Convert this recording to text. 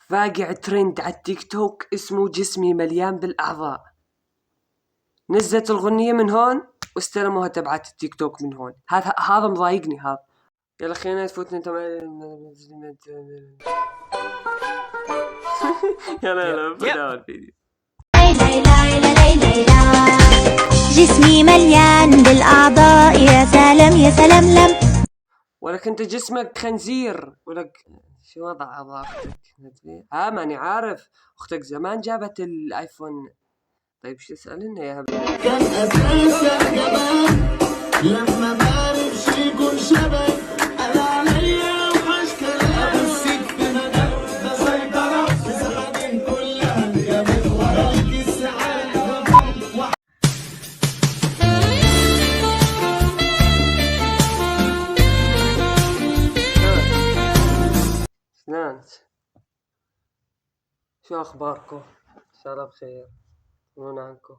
فاقع ترند على التيك توك اسمه جسمي مليان بالأعضاء. نزلت الغنية من هون واستلموها تبعت التيك توك من هون. هذا مضايقني هذا. يلا خلينا نفوت انت يلا بدأ الفيديو. جسمي مليان بالأعضاء، يا سلام يا سلام لم. ولك انت جسمك خنزير. ولك شو وضع أعضاء اختك؟ ماني عارف. اختك زمان جابت الايفون. طيب شو اسألنا يا هبل؟ كان اساسا كمان لما بعرف شي يكون شبك انا عليا وحش كلام ابوسك في مدى بسيطرة بزمن كلها يا متورك السعادة نانس، شو اخباركم؟ ان شاء الله بخير. طمنونا عنكم.